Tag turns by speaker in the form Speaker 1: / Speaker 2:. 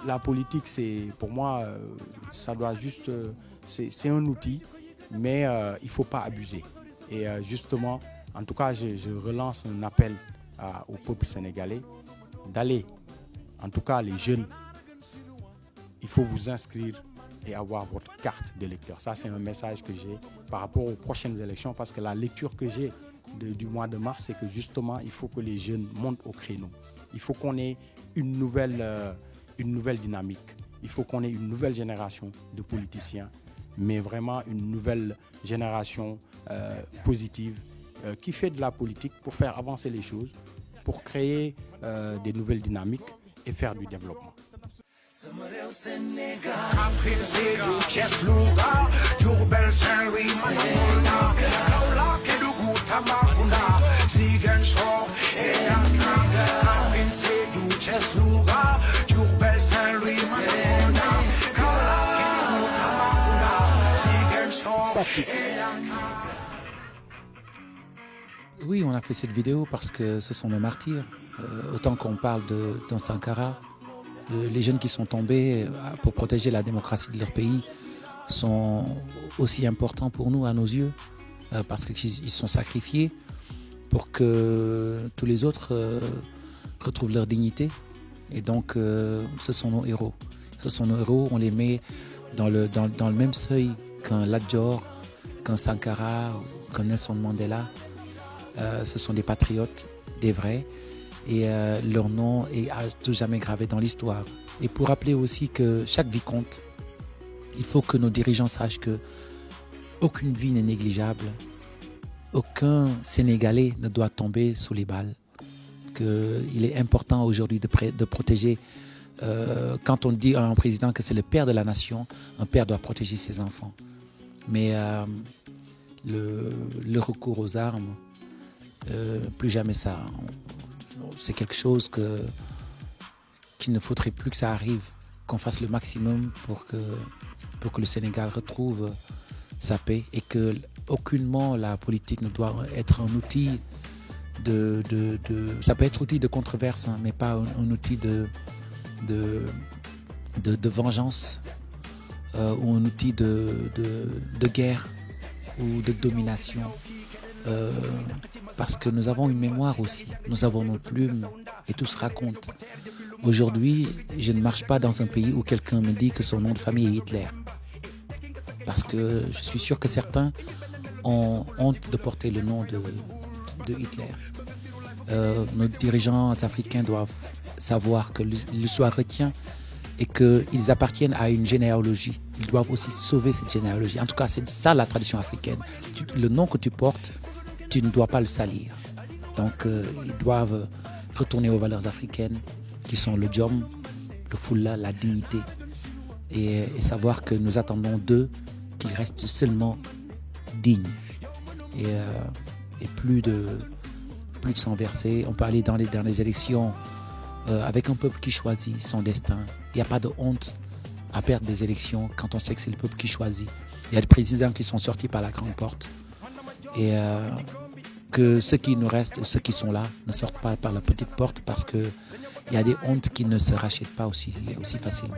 Speaker 1: la politique, pour moi, ça doit juste, c'est un outil, mais il ne faut pas abuser. Et justement, en tout cas, je relance un appel au peuple sénégalais d'aller, en tout cas les jeunes, il faut vous inscrire et avoir votre carte d'électeur. Ça, c'est un message que j'ai par rapport aux prochaines élections, parce que la lecture que j'ai du mois de mars, c'est que justement, il faut que les jeunes montent au créneau. Il faut qu'on ait une nouvelle dynamique. Il faut qu'on ait une nouvelle génération de politiciens, mais vraiment une nouvelle génération positive qui fait de la politique pour faire avancer les choses, pour créer des nouvelles dynamiques et faire du développement.
Speaker 2: Oui, on a fait cette vidéo parce que ce sont nos martyrs. Autant qu'on parle dans Sankara, les jeunes qui sont tombés pour protéger la démocratie de leur pays sont aussi importants pour nous à nos yeux, parce qu'ils sont sacrifiés pour que tous les autres retrouvent leur dignité. Et donc, ce sont nos héros. Ce sont nos héros, on les met dans le même seuil qu'un Lat Dior, qu'un Sankara, qu'un Nelson Mandela. Ce sont des patriotes, des vrais, et leur nom est à tout jamais gravé dans l'histoire. Et pour rappeler aussi que chaque vie compte, il faut que nos dirigeants sachent que aucune vie n'est négligeable, aucun Sénégalais ne doit tomber sous les balles, qu'il est important aujourd'hui de protéger. Quand on dit à un président que c'est le père de la nation, un père doit protéger ses enfants. Mais le recours aux armes, plus jamais ça. C'est quelque chose qu'il ne faudrait plus que ça arrive, qu'on fasse le maximum pour que le Sénégal retrouve sa paix, et que aucunement la politique ne doit être un outil ça peut être outil de controverse, hein, mais pas un outil de vengeance ou un outil de guerre ou de domination. Parce que nous avons une mémoire aussi, nous avons nos plumes et tout se raconte. Aujourd'hui, je ne marche pas dans un pays où quelqu'un me dit que son nom de famille est Hitler. Parce que je suis sûr que certains ont honte de porter le nom de Hitler. Nos dirigeants africains doivent savoir que l'histoire retient et qu'ils appartiennent à une généalogie. Ils doivent aussi sauver cette généalogie. En tout cas, c'est ça la tradition africaine. Le nom que tu portes, tu ne dois pas le salir. Donc, ils doivent retourner aux valeurs africaines qui sont le djom, le foula, la dignité. Et savoir que nous attendons d'eux qu'ils restent seulement dignes. Et plus de sang versé. On peut aller dans les élections avec un peuple qui choisit son destin. Il n'y a pas de honte à perdre des élections quand on sait que c'est le peuple qui choisit. Il y a des présidents qui sont sortis par la grande porte. Et que ceux qui nous restent, ceux qui sont là, ne sortent pas par la petite porte, parce qu'il y a des hontes qui ne se rachètent pas aussi facilement.